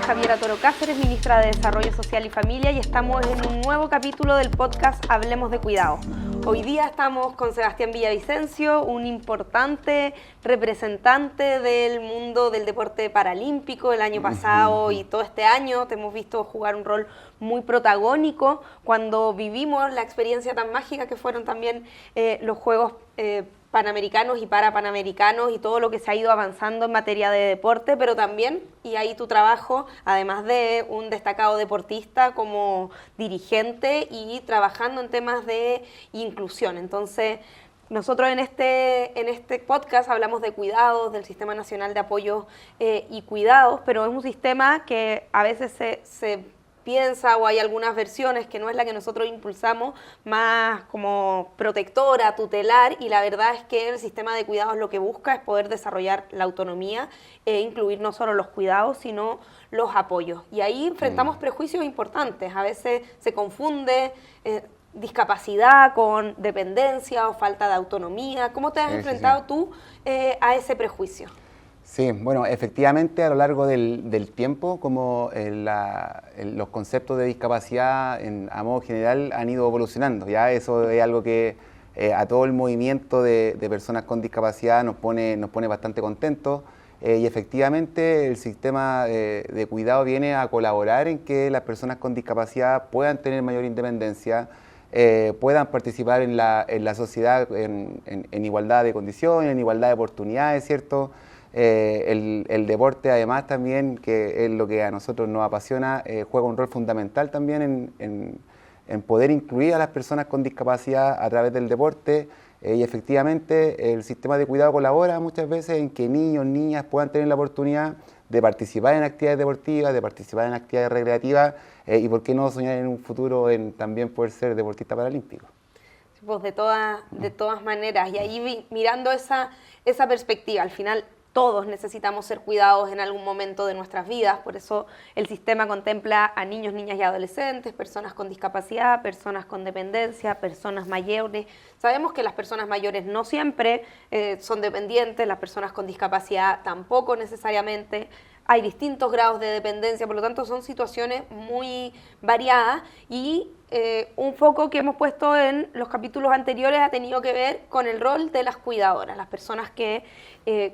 Javiera Toro Cáceres, ministra de Desarrollo Social y Familia, y estamos en un nuevo capítulo del podcast Hablemos de Cuidado. Hoy día estamos con Sebastián Villavicencio, un importante representante del mundo del deporte paralímpico. El año pasado y todo este año te hemos visto jugar un rol muy protagónico cuando vivimos la experiencia tan mágica que fueron también los Juegos Panamericanos y Parapanamericanos y todo lo que se ha ido avanzando en materia de deporte, pero también, y ahí tu trabajo, además de un destacado deportista como dirigente y trabajando en temas de inclusión. Entonces, nosotros en este podcast hablamos de cuidados, del Sistema Nacional de Apoyo y Cuidados, pero es un sistema que a veces se piensa, o hay algunas versiones que no es la que nosotros impulsamos, más como protectora, tutelar, y la verdad es que el sistema de cuidados lo que busca es poder desarrollar la autonomía e incluir no solo los cuidados, sino los apoyos. Y ahí enfrentamos prejuicios importantes. A veces se confunde discapacidad con dependencia o falta de autonomía. ¿Cómo te has enfrentado tú a ese prejuicio? Sí, bueno, efectivamente a lo largo del tiempo, como los conceptos de discapacidad a modo general han ido evolucionando. Ya eso es algo que a todo el movimiento de personas con discapacidad nos pone bastante contentos. Y efectivamente el sistema de cuidado viene a colaborar en que las personas con discapacidad puedan tener mayor independencia, puedan participar en la sociedad en igualdad de condiciones, en igualdad de oportunidades, ¿cierto? El deporte además también, que es lo que a nosotros nos apasiona, juega un rol fundamental también en poder incluir a las personas con discapacidad a través del deporte, y efectivamente el sistema de cuidado colabora muchas veces en que niños, niñas puedan tener la oportunidad de participar en actividades deportivas, de participar en actividades recreativas, y por qué no soñar en un futuro en también poder ser deportista paralímpico. Pues de todas maneras, y ahí mirando esa perspectiva, al final todos necesitamos ser cuidados en algún momento de nuestras vidas, por eso el sistema contempla a niños, niñas y adolescentes, personas con discapacidad, personas con dependencia, personas mayores. Sabemos que las personas mayores no siempre son dependientes, las personas con discapacidad tampoco necesariamente. Hay distintos grados de dependencia, por lo tanto son situaciones muy variadas, y un foco que hemos puesto en los capítulos anteriores ha tenido que ver con el rol de las cuidadoras, las personas que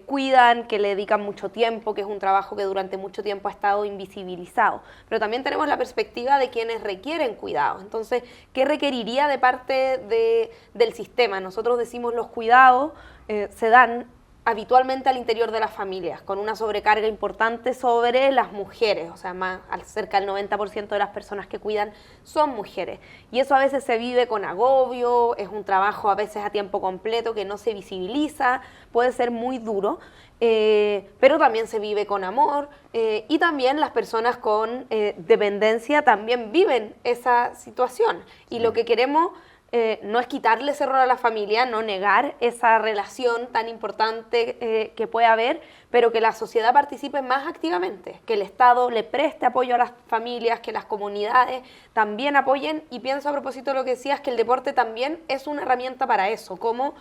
cuidan, que le dedican mucho tiempo, que es un trabajo que durante mucho tiempo ha estado invisibilizado. Pero también tenemos la perspectiva de quienes requieren cuidados. Entonces, ¿qué requeriría de parte del sistema? Nosotros decimos los cuidados se dan habitualmente al interior de las familias, con una sobrecarga importante sobre las mujeres, o sea, cerca del 90% de las personas que cuidan son mujeres. Y eso a veces se vive con agobio, es un trabajo a veces a tiempo completo que no se visibiliza, puede ser muy duro, pero también se vive con amor, y también las personas con dependencia también viven esa situación. Y lo que queremos no es quitarle ese rol a la familia, no negar esa relación tan importante que puede haber, pero que la sociedad participe más activamente, que el Estado le preste apoyo a las familias, que las comunidades también apoyen. Y pienso, a propósito de lo que decías, que el deporte también es una herramienta para eso. Como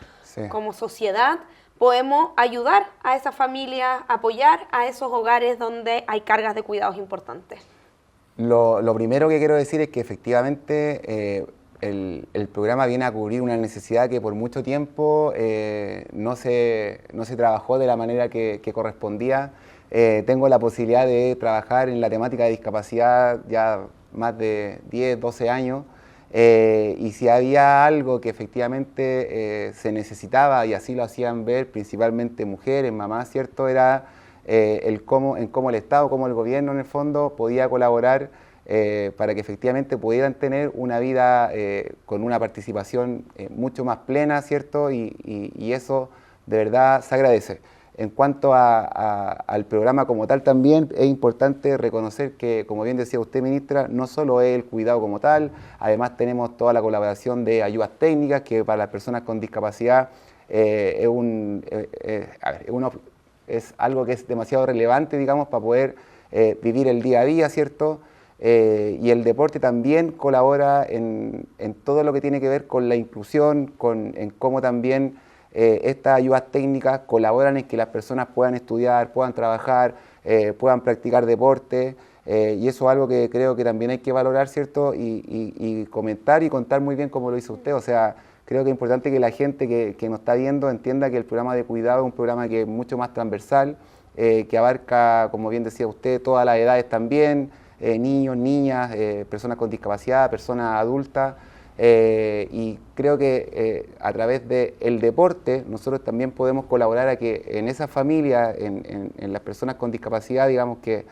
sociedad podemos ayudar a esas familias, apoyar a esos hogares donde hay cargas de cuidados importantes. Lo primero que quiero decir es que efectivamente el programa viene a cubrir una necesidad que por mucho tiempo no se trabajó de la manera que correspondía. Tengo la posibilidad de trabajar en la temática de discapacidad ya más de 10, 12 años, y si había algo que efectivamente se necesitaba, y así lo hacían ver principalmente mujeres, mamás, ¿cierto? Era cómo el Estado, cómo el gobierno en el fondo podía colaborar para que efectivamente pudieran tener una vida con una participación mucho más plena, ¿cierto? Y eso de verdad se agradece. En cuanto al programa como tal, también es importante reconocer que, como bien decía usted, ministra, no solo es el cuidado como tal, además tenemos toda la colaboración de ayudas técnicas, que para las personas con discapacidad es algo que es demasiado relevante, digamos, para poder vivir el día a día, ¿cierto? Y el deporte también colabora en todo lo que tiene que ver con la inclusión, en cómo también estas ayudas técnicas colaboran en que las personas puedan estudiar, puedan trabajar, puedan practicar deporte. Y eso es algo que creo que también hay que valorar, ¿cierto? Y comentar y contar muy bien como lo hizo usted. O sea, creo que es importante que la gente que nos está viendo entienda que el programa de cuidado es un programa que es mucho más transversal, que abarca, como bien decía usted, todas las edades también, niños, niñas, personas con discapacidad, personas adultas. Y creo que a través del deporte nosotros también podemos colaborar a que en esa familia, en las personas con discapacidad, digamos que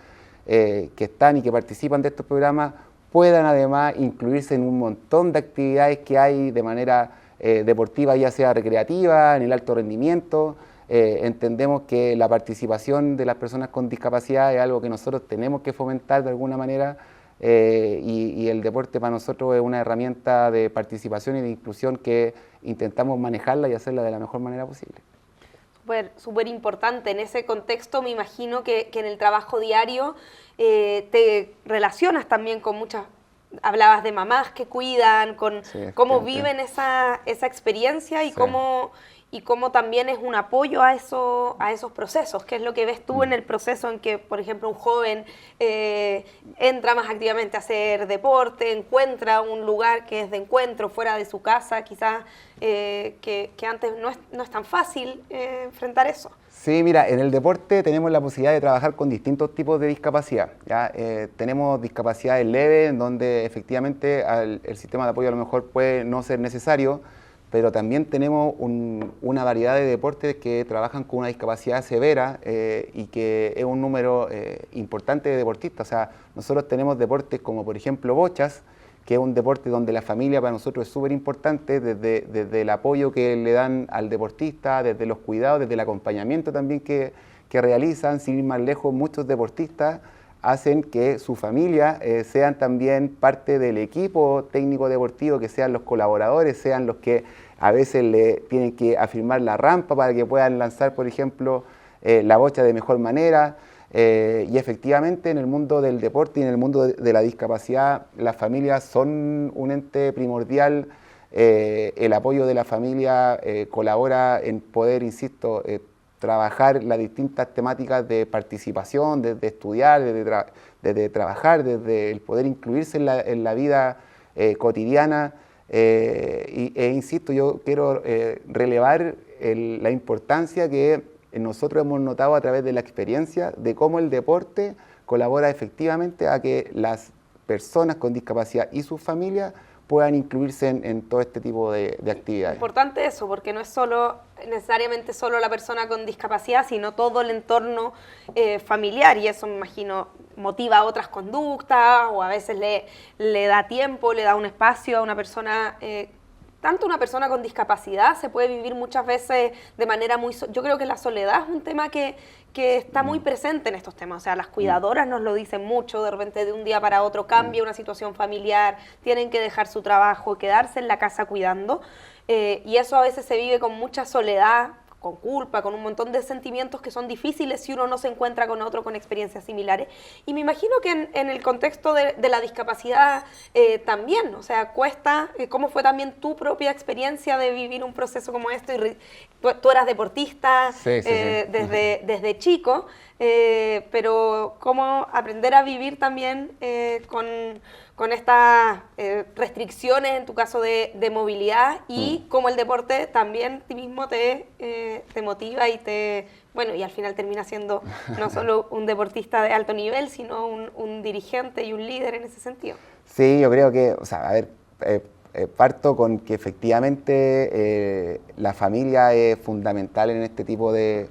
están y que participan de estos programas, puedan además incluirse en un montón de actividades que hay de manera deportiva, ya sea recreativa, en el alto rendimiento. Entendemos que la participación de las personas con discapacidad es algo que nosotros tenemos que fomentar de alguna manera, y el deporte para nosotros es una herramienta de participación y de inclusión que intentamos manejarla y hacerla de la mejor manera posible. Súper importante. En ese contexto me imagino que en el trabajo diario te relacionas también con muchas, hablabas de mamás que cuidan, con cómo viven esa experiencia y cómo también es un apoyo a esos procesos. ¿Qué es lo que ves tú en el proceso en que, por ejemplo, un joven entra más activamente a hacer deporte, encuentra un lugar que es de encuentro fuera de su casa, quizás que antes no es tan fácil enfrentar eso? Sí, mira, en el deporte tenemos la posibilidad de trabajar con distintos tipos de discapacidad, ¿ya? Tenemos discapacidades leves, en donde efectivamente el sistema de apoyo a lo mejor puede no ser necesario, pero también tenemos una variedad de deportes que trabajan con una discapacidad severa, y que es un número importante de deportistas. O sea, nosotros tenemos deportes como por ejemplo bochas, que es un deporte donde la familia para nosotros es súper importante, desde el apoyo que le dan al deportista, desde los cuidados, desde el acompañamiento también que realizan. Sin ir más lejos, muchos deportistas hacen que su familia sean también parte del equipo técnico deportivo, que sean los colaboradores, sean los que a veces le tienen que afirmar la rampa para que puedan lanzar, por ejemplo, la bocha de mejor manera. Y efectivamente en el mundo del deporte y en el mundo de la discapacidad, las familias son un ente primordial. El apoyo de la familia colabora en poder, insisto, trabajar las distintas temáticas de participación, desde estudiar, desde trabajar, desde el poder incluirse en la vida cotidiana. Insisto, yo quiero relevar la importancia que nosotros hemos notado a través de la experiencia de cómo el deporte colabora efectivamente a que las personas con discapacidad y sus familias puedan incluirse en todo este tipo de actividades. Importante eso, porque no es necesariamente solo la persona con discapacidad, sino todo el entorno familiar, y eso me imagino motiva otras conductas, o a veces le da tiempo, le da un espacio a una persona. Tanto una persona con discapacidad se puede vivir muchas veces de manera yo creo que la soledad es un tema que está muy presente en estos temas. O sea, las cuidadoras nos lo dicen mucho, de repente de un día para otro cambia una situación familiar, tienen que dejar su trabajo, quedarse en la casa cuidando, y eso a veces se vive con mucha soledad, con culpa, con un montón de sentimientos que son difíciles si uno no se encuentra con otro con experiencias similares. Y me imagino que en el contexto de la discapacidad también, o sea, cuesta, ¿cómo fue también tu propia experiencia de vivir un proceso como esto? Tú eras deportista desde chico, pero ¿cómo aprender a vivir también con estas restricciones, en tu caso de movilidad, y cómo el deporte también ti mismo te motiva y al final termina siendo no solo un deportista de alto nivel, sino un dirigente y un líder en ese sentido? Sí, yo creo que, o sea, a ver, parto con que efectivamente la familia es fundamental en este tipo de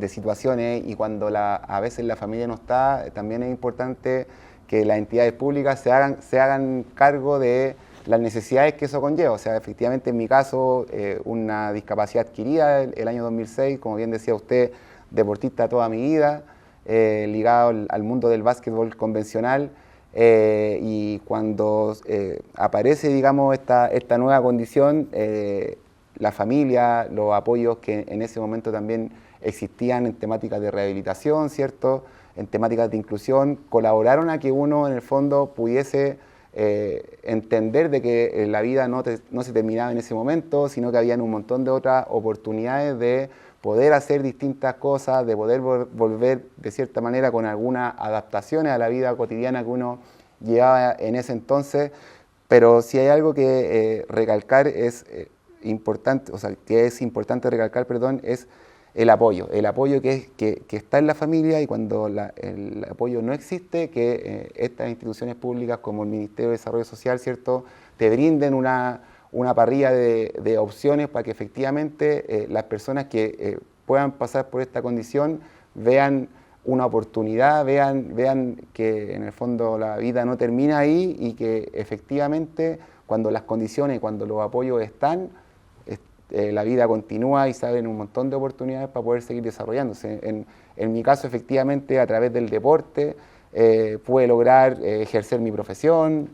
situaciones, y cuando a veces la familia no está, también es importante que las entidades públicas se hagan cargo de las necesidades que eso conlleva. O sea, efectivamente en mi caso, una discapacidad adquirida el año 2006, como bien decía usted, deportista toda mi vida, ligado al mundo del básquetbol convencional, y cuando aparece, digamos, esta nueva condición, la familia, los apoyos que en ese momento también existían en temáticas de rehabilitación, ¿cierto?, en temáticas de inclusión, colaboraron a que uno en el fondo pudiese entender de que la vida no se terminaba en ese momento, sino que habían un montón de otras oportunidades de poder hacer distintas cosas, de poder volver de cierta manera con algunas adaptaciones a la vida cotidiana que uno llevaba en ese entonces. Pero si hay algo que recalcar es importante, o sea, que es importante recalcar, perdón, es el apoyo que está en la familia, y cuando el apoyo no existe, que estas instituciones públicas como el Ministerio de Desarrollo Social, ¿cierto?, te brinden una parrilla de opciones para que efectivamente las personas que puedan pasar por esta condición vean una oportunidad, vean que en el fondo la vida no termina ahí, y que efectivamente cuando las condiciones, cuando los apoyos están, la vida continúa y se abren un montón de oportunidades para poder seguir desarrollándose. En mi caso, efectivamente, a través del deporte pude lograr ejercer mi profesión,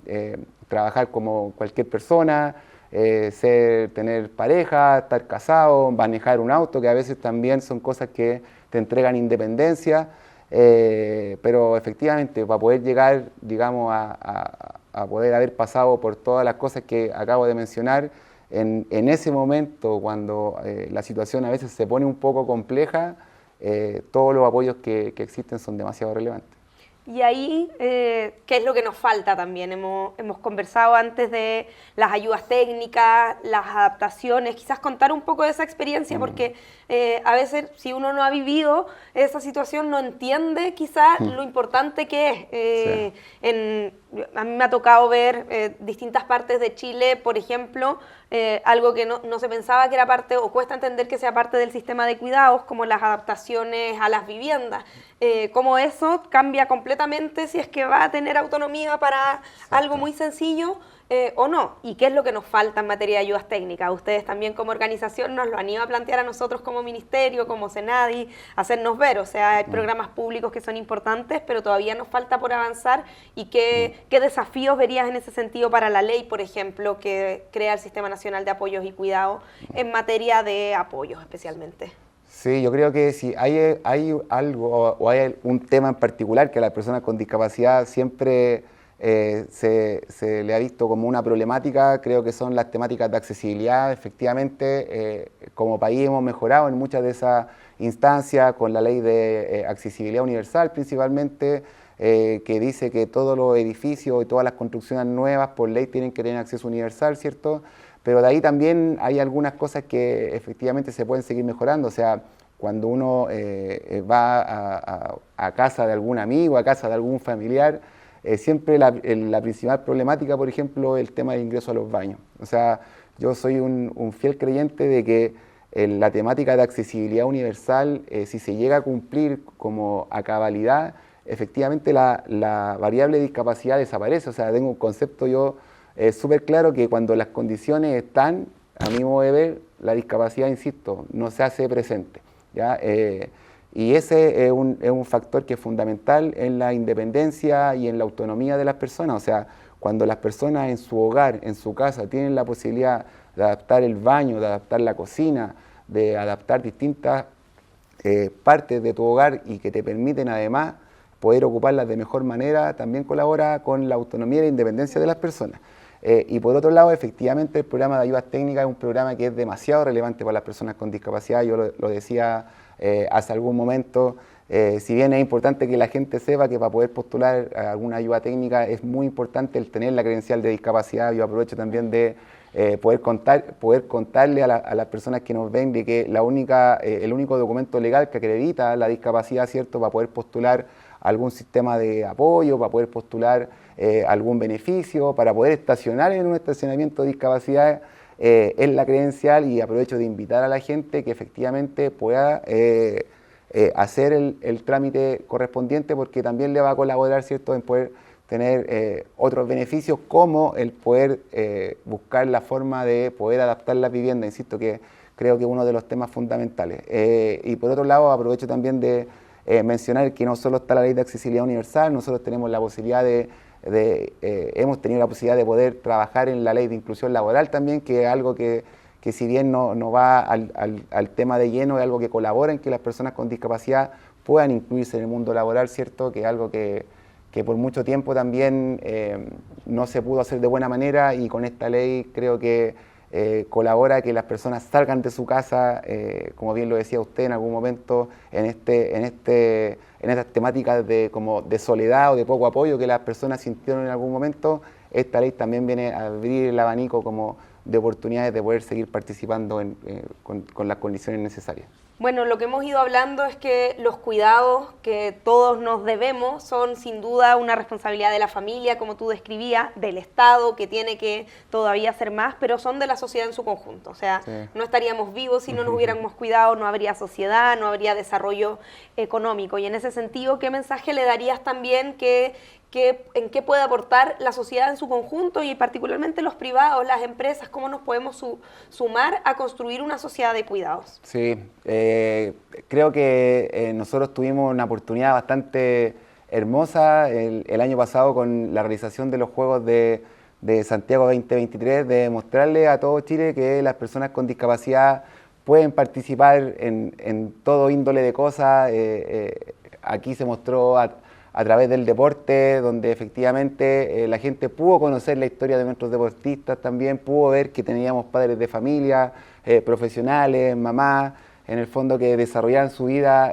trabajar como cualquier persona, tener pareja, estar casado, manejar un auto, que a veces también son cosas que te entregan independencia, pero efectivamente para poder llegar, digamos, a poder haber pasado por todas las cosas que acabo de mencionar, en ese momento, cuando la situación a veces se pone un poco compleja, todos los apoyos que existen son demasiado relevantes. Y ahí, ¿qué es lo que nos falta también? Hemos conversado antes de las ayudas técnicas, las adaptaciones, quizás contar un poco de esa experiencia, porque a veces si uno no ha vivido esa situación no entiende quizás lo importante que es. Sí. A mí me ha tocado ver distintas partes de Chile, por ejemplo, algo que no se pensaba que era parte, o cuesta entender que sea parte del sistema de cuidados, como las adaptaciones a las viviendas. Cómo eso cambia completamente si es que va a tener autonomía para algo muy sencillo o no. ¿Y qué es lo que nos falta en materia de ayudas técnicas? Ustedes también como organización nos lo han ido a plantear a nosotros como ministerio, como Senadi, hacernos ver. O sea, hay programas públicos que son importantes, pero todavía nos falta por avanzar. ¿Y qué desafíos verías en ese sentido para la ley, por ejemplo, que crea el Sistema Nacional de Apoyos y Cuidados en materia de apoyos especialmente? Sí, yo creo que si hay algo o hay un tema en particular que a las personas con discapacidad siempre se le ha visto como una problemática, creo que son las temáticas de accesibilidad. Efectivamente, como país hemos mejorado en muchas de esas instancias con la ley de accesibilidad universal principalmente, que dice que todos los edificios y todas las construcciones nuevas por ley tienen que tener acceso universal, ¿cierto? Pero de ahí también hay algunas cosas que efectivamente se pueden seguir mejorando. O sea, cuando uno va a casa de algún amigo, a casa de algún familiar, siempre la principal problemática, por ejemplo, es el tema del ingreso a los baños. O sea, yo soy un fiel creyente de que la temática de accesibilidad universal, si se llega a cumplir como a cabalidad, efectivamente la variable de discapacidad desaparece. O sea, tengo un concepto yo súper claro que cuando las condiciones están, a mi modo de ver, la discapacidad, insisto, no se hace presente, ¿ya? Y ese es un factor que es fundamental en la independencia y en la autonomía de las personas. O sea, cuando las personas en su hogar, en su casa, tienen la posibilidad de adaptar el baño, de adaptar la cocina, de adaptar distintas partes de tu hogar y que te permiten además poder ocuparlas de mejor manera, también colabora con la autonomía y la independencia de las personas. Y por otro lado, efectivamente, el programa de ayudas técnicas es un programa que es demasiado relevante para las personas con discapacidad. Yo lo decía hace algún momento, si bien es importante que la gente sepa que para poder postular a alguna ayuda técnica es muy importante el tener la credencial de discapacidad. Yo aprovecho también de poder contarle a las personas que nos ven de que el único documento legal que acredita la discapacidad, ¿cierto?, para poder postular algún sistema de apoyo, para poder postular algún beneficio, para poder estacionar en un estacionamiento de discapacidad, es la credencial. Y aprovecho de invitar a la gente que efectivamente pueda hacer el trámite correspondiente, porque también le va a colaborar, ¿cierto?, en poder tener otros beneficios, como el poder buscar la forma de poder adaptar la vivienda. Insisto que creo que es uno de los temas fundamentales. Y por otro lado, aprovecho también de mencionar que no solo está la ley de accesibilidad universal, nosotros tenemos la posibilidad hemos tenido la posibilidad de poder trabajar en la ley de inclusión laboral también, que es algo que si bien no va al tema de lleno, es algo que colabora en que las personas con discapacidad puedan incluirse en el mundo laboral, ¿cierto?, que es algo que por mucho tiempo también no se pudo hacer de buena manera, y con esta ley creo que colabora a que las personas salgan de su casa, como bien lo decía usted en algún momento, en estas temáticas como de soledad o de poco apoyo que las personas sintieron en algún momento. Esta ley también viene a abrir el abanico como de oportunidades de poder seguir participando con las condiciones necesarias. Bueno, lo que hemos ido hablando es que los cuidados que todos nos debemos son sin duda una responsabilidad de la familia, como tú describías, del Estado, que tiene que todavía hacer más, pero son de la sociedad en su conjunto. O sea, sí, no estaríamos vivos si no nos hubiéramos cuidado, no habría sociedad, no habría desarrollo económico. Y en ese sentido, ¿qué mensaje le darías también en qué puede aportar la sociedad en su conjunto y particularmente los privados, las empresas, cómo nos podemos sumar a construir una sociedad de cuidados? Sí, creo que nosotros tuvimos una oportunidad bastante hermosa el año pasado con la realización de los Juegos de Santiago 2023, de mostrarle a todo Chile que las personas con discapacidad pueden participar en todo índole de cosas. Aquí se mostró a través del deporte, donde efectivamente la gente pudo conocer la historia de nuestros deportistas, también pudo ver que teníamos padres de familia, profesionales, mamás, en el fondo que desarrollaban su vida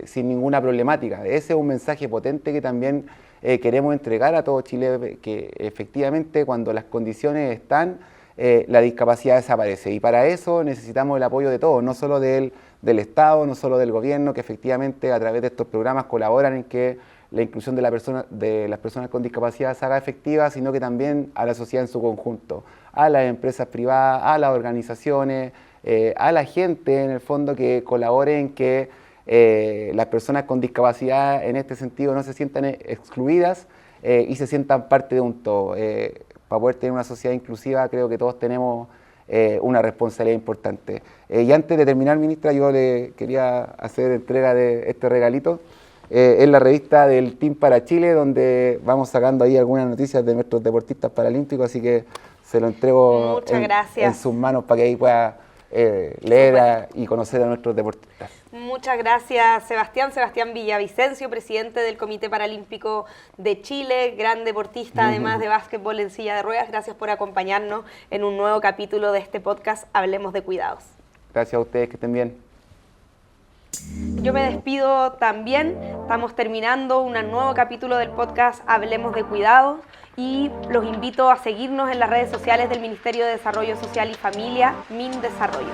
sin ninguna problemática. Ese es un mensaje potente que también queremos entregar a todo Chile, que efectivamente cuando las condiciones están, la discapacidad desaparece. Y para eso necesitamos el apoyo de todos, no solo del Estado, no solo del gobierno, que efectivamente a través de estos programas colaboran en que la inclusión de las personas con discapacidad se haga efectiva, sino que también a la sociedad en su conjunto, a las empresas privadas, a las organizaciones, a la gente en el fondo que colabore en que las personas con discapacidad en este sentido no se sientan excluidas y se sientan parte de un todo. Para poder tener una sociedad inclusiva creo que todos tenemos una responsabilidad importante. Y antes de terminar, ministra, yo le quería hacer entrega de este regalito. Es la revista del Team para Chile, donde vamos sacando ahí algunas noticias de nuestros deportistas paralímpicos, así que se lo entrego en sus manos para que ahí pueda leer y conocer a nuestros deportistas. Muchas gracias, Sebastián. Sebastián Villavicencio, presidente del Comité Paralímpico de Chile, gran deportista, además de básquetbol en silla de ruedas. Gracias por acompañarnos en un nuevo capítulo de este podcast Hablemos de Cuidados. Gracias a ustedes, que estén bien. Yo me despido también, estamos terminando un nuevo capítulo del podcast Hablemos de Cuidados y los invito a seguirnos en las redes sociales del Ministerio de Desarrollo Social y Familia, MinDesarrollo.